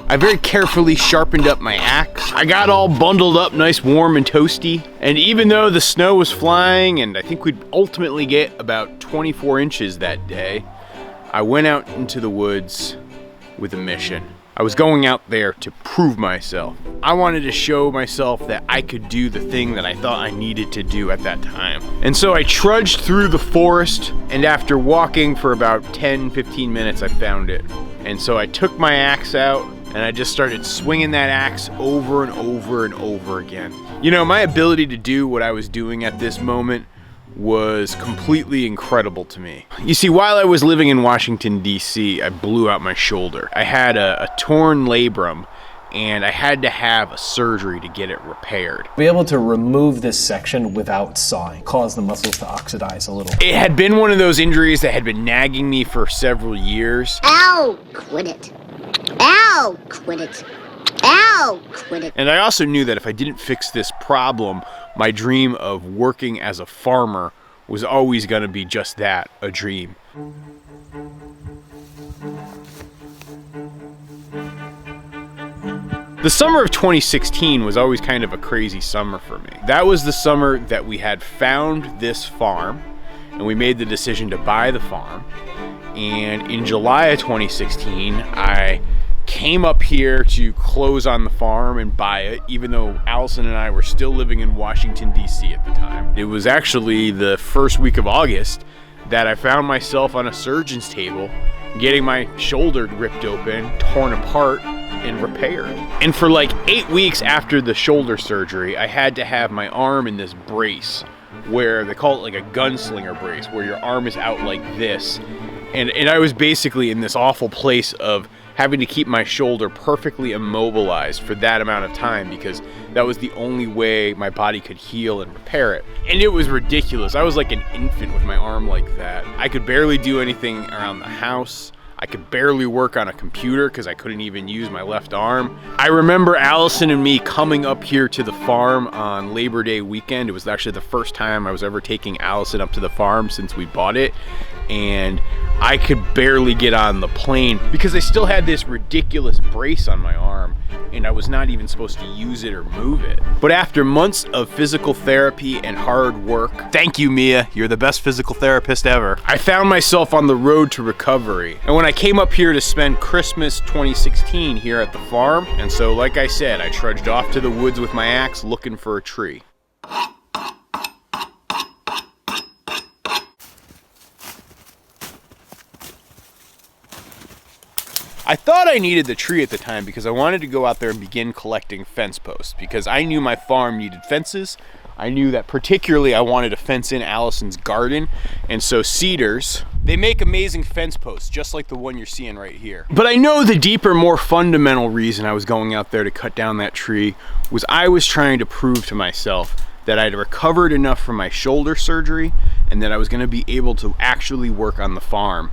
I very carefully sharpened up my axe. I got all bundled up nice, warm, and toasty. And even though the snow was flying and I think we'd ultimately get about 24 inches that day, I went out into the woods with a mission. I was going out there to prove myself. I wanted to show myself that I could do the thing that I thought I needed to do at that time. And so I trudged through the forest, and after walking for about 10-15 minutes, I found it. And so I took my axe out, and I just started swinging that axe over and over and over again. You know, my ability to do what I was doing at this moment was completely incredible to me. You see, while I was living in Washington, D.C., I blew out my shoulder. I had a torn labrum, and I had to have a surgery to get it repaired. Be able to remove this section without sawing, cause the muscles to oxidize a little. It had been one of those injuries that had been nagging me for several years. Ow, quit it. Ow, quit it. Ow, quit it. And I also knew that if I didn't fix this problem, my dream of working as a farmer was always going to be just that, a dream. The summer of 2016 was always kind of a crazy summer for me. That was the summer that we had found this farm, and we made the decision to buy the farm. And in July of 2016, I came up here to close on the farm and buy it, even though Allison and I were still living in Washington, D.C. at the time. It was actually the first week of August that I found myself on a surgeon's table, getting my shoulder ripped open, torn apart, and repaired. And for like 8 weeks after the shoulder surgery, I had to have my arm in this brace, where they call it like a gunslinger brace, where your arm is out like this. And I was basically in this awful place of having to keep my shoulder perfectly immobilized for that amount of time, because that was the only way my body could heal and repair it. And it was ridiculous. I was like an infant with my arm like that. I could barely do anything around the house. I could barely work on a computer because I couldn't even use my left arm. I remember Allison and me coming up here to the farm on Labor Day weekend. It was actually the first time I was ever taking Allison up to the farm since we bought it. And I could barely get on the plane because I still had this ridiculous brace on my arm, and I was not even supposed to use it or move it. But after months of physical therapy and hard work, thank you, Mia, you're the best physical therapist ever, I found myself on the road to recovery. And when I came up here to spend Christmas 2016 here at the farm, and so like I said, I trudged off to the woods with my axe looking for a tree. I thought I needed the tree at the time because I wanted to go out there and begin collecting fence posts, because I knew my farm needed fences. I knew that particularly I wanted to fence in Allison's garden, and so cedars, they make amazing fence posts, just like the one you're seeing right here. But I know the deeper, more fundamental reason I was going out there to cut down that tree was I was trying to prove to myself that I'd recovered enough from my shoulder surgery and that I was going to be able to actually work on the farm.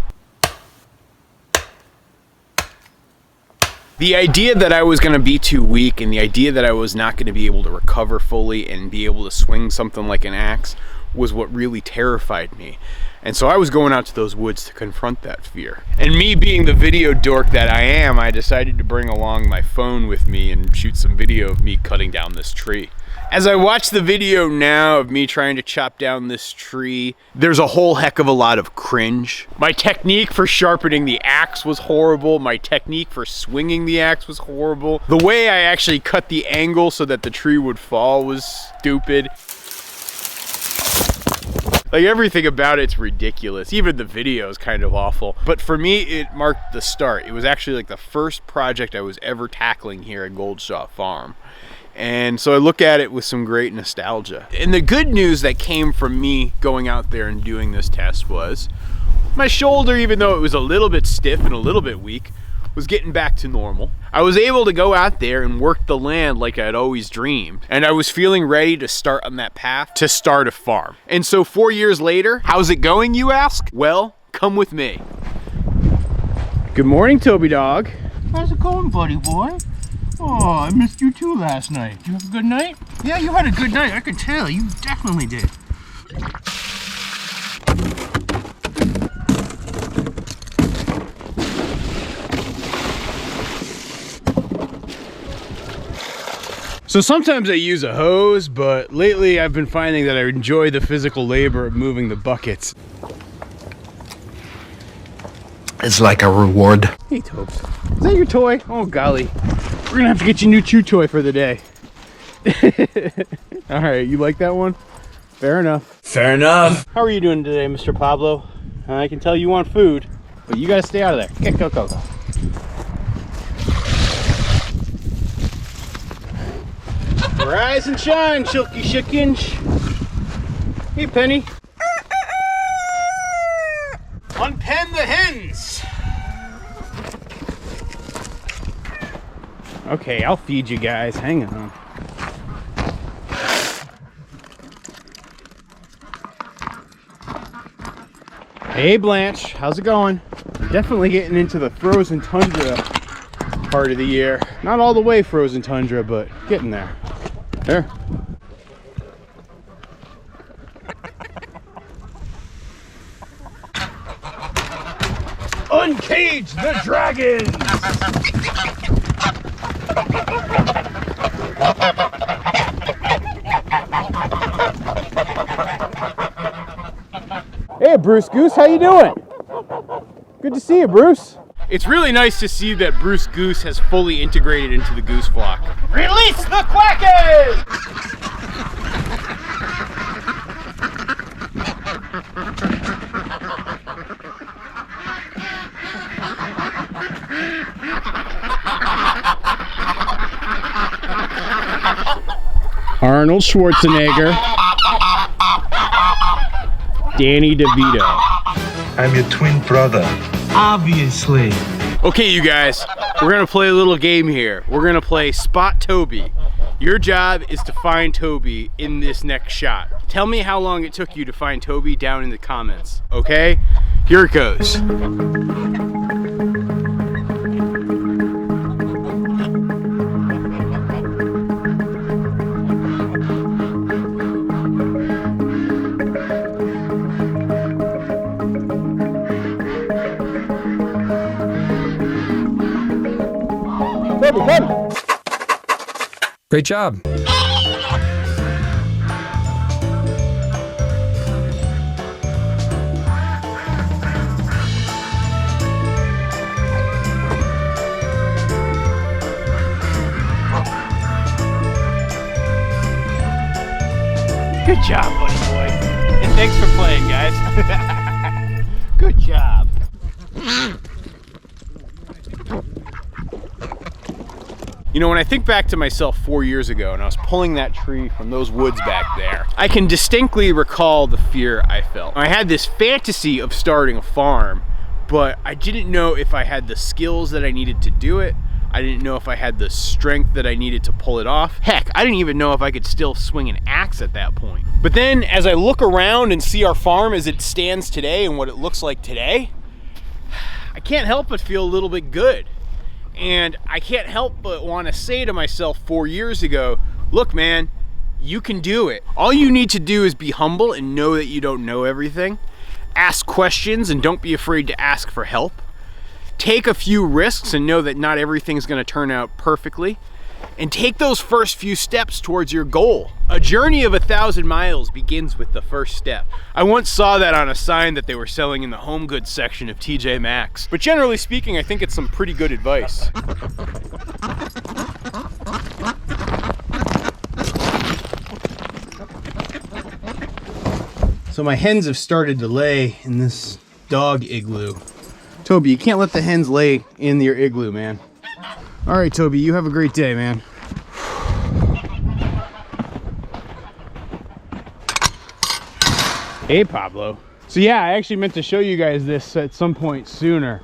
The idea that I was going to be too weak, and the idea that I was not going to be able to recover fully and be able to swing something like an axe, was what really terrified me. And so I was going out to those woods to confront that fear. And me being the video dork that I am, I decided to bring along my phone with me and shoot some video of me cutting down this tree. As I watch the video now of me trying to chop down this tree, there's a whole heck of a lot of cringe. My technique for sharpening the axe was horrible. My technique for swinging the axe was horrible. The way I actually cut the angle so that the tree would fall was stupid. Like, everything about it's ridiculous. Even the video is kind of awful. But for me, it marked the start. It was actually like the first project I was ever tackling here at Goldshaw Farm. And so I look at it with some great nostalgia. And the good news that came from me going out there and doing this test was my shoulder, even though it was a little bit stiff and a little bit weak, was getting back to normal. I was able to go out there and work the land like I'd always dreamed. And I was feeling ready to start on that path to start a farm. And so 4 years later, how's it going, you ask? Well, come with me. Good morning, Toby dog. How's it going, buddy boy? Oh, I missed you too last night. Did you have a good night? Yeah, you had a good night. I could tell. You definitely did. So sometimes I use a hose, but lately I've been finding that I enjoy the physical labor of moving the buckets. It's like a reward. Hey, Tobes. Is that your toy? Oh, golly. We're gonna have to get you a new chew toy for the day. All right, you like that one? Fair enough. Fair enough. How are you doing today, Mr. Pablo? I can tell you want food, but you gotta stay out of there. Go. Rise and shine, Shilky Chickens. Hey, Penny. Unpen the hens. Okay, I'll feed you guys. Hang on. Hey, Blanche. How's it going? I'm definitely getting into the frozen tundra part of the year. Not all the way frozen tundra, but getting there. There. Uncage the dragons! Hey, Bruce Goose, how you doing? Good to see you, Bruce. It's really nice to see that Bruce Goose has fully integrated into the goose flock. Release the quackers! Arnold Schwarzenegger. Danny DeVito. I'm your twin brother. Obviously. Okay, you guys, we're gonna play a little game here. We're gonna play Spot Toby. Your job is to find Toby in this next shot. Tell me how long it took you to find Toby down in the comments, okay? Here it goes. Great job. Good job, buddy boy. And thanks for playing, guys. Good job. You know, when I think back to myself 4 years ago and I was pulling that tree from those woods back there, I can distinctly recall the fear I felt. I had this fantasy of starting a farm, but I didn't know if I had the skills that I needed to do it. I didn't know if I had the strength that I needed to pull it off. Heck, I didn't even know if I could still swing an axe at that point. But then as I look around and see our farm as it stands today and what it looks like today, I can't help but feel a little bit good. And I can't help but want to say to myself 4 years ago, look, man, you can do it. All you need to do is be humble and know that you don't know everything. Ask questions and don't be afraid to ask for help. Take a few risks and know that not everything's going to turn out perfectly. And take those first few steps towards your goal. A journey of 1,000 miles begins with the first step. I once saw that on a sign that they were selling in the home goods section of TJ Maxx. But generally speaking, I think it's some pretty good advice. So my hens have started to lay in this dog igloo. Toby, you can't let the hens lay in your igloo, man. All right, Toby, you have a great day, man. Hey, Pablo. So yeah, I actually meant to show you guys this at some point sooner.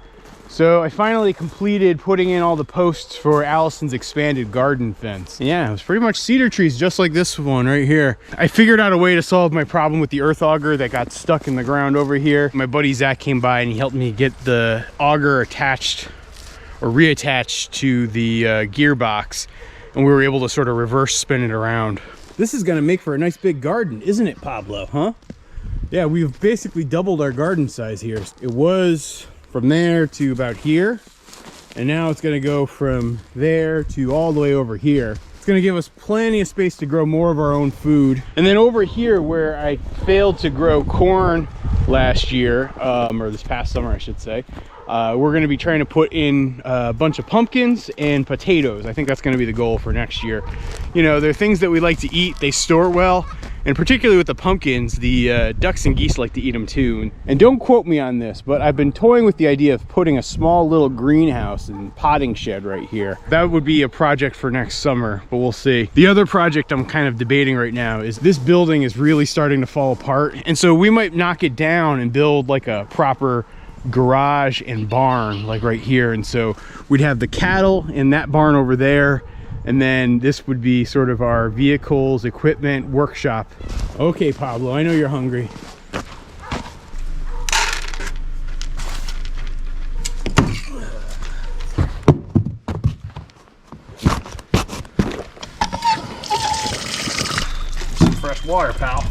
So I finally completed putting in all the posts for Allison's expanded garden fence. Yeah, it was pretty much cedar trees just like this one right here. I figured out a way to solve my problem with the earth auger that got stuck in the ground over here. My buddy Zach came by and he helped me get the auger attached or reattached to the gearbox, and we were able to sort of reverse spin it around. This is gonna make for a nice big garden, isn't it, Pablo, huh? Yeah, we've basically doubled our garden size here. It was from there to about here, And now it's gonna go from there to all the way over here. It's gonna give us plenty of space to grow more of our own food. And then over here where I failed to grow corn last year, or this past summer I should say, we're gonna be trying to put in a bunch of pumpkins and potatoes. I think that's gonna be the goal for next year. You know, they're things that we like to eat, they store well, and particularly with the pumpkins, the ducks and geese like to eat them too. And don't quote me on this, but I've been toying with the idea of putting a small little greenhouse and potting shed right here. That would be a project for next summer, but we'll see. The other project I'm kind of debating right now is this building is really starting to fall apart. And so we might knock it down and build like a proper garage and barn like right here. And so we'd have the cattle in that barn over there, and then this would be sort of our vehicles, equipment, workshop. Okay, Pablo, I know you're hungry. Some fresh water, pal.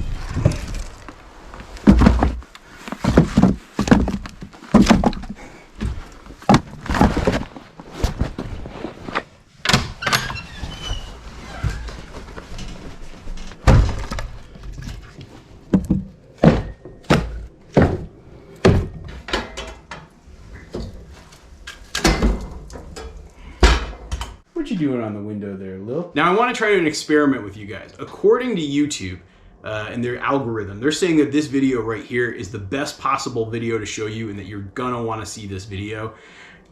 What you doing on the window there, Lil? Now I want to try an experiment with you guys. According to YouTube and their algorithm, they're saying that this video right here is the best possible video to show you and that you're gonna want to see this video.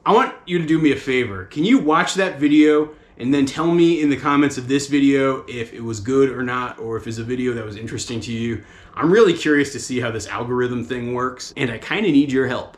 I want you to do me a favor. Can you watch that video and then tell me in the comments of this video if it was good or not, or if it's a video that was interesting to you? I'm really curious to see how this algorithm thing works, and I kind of need your help.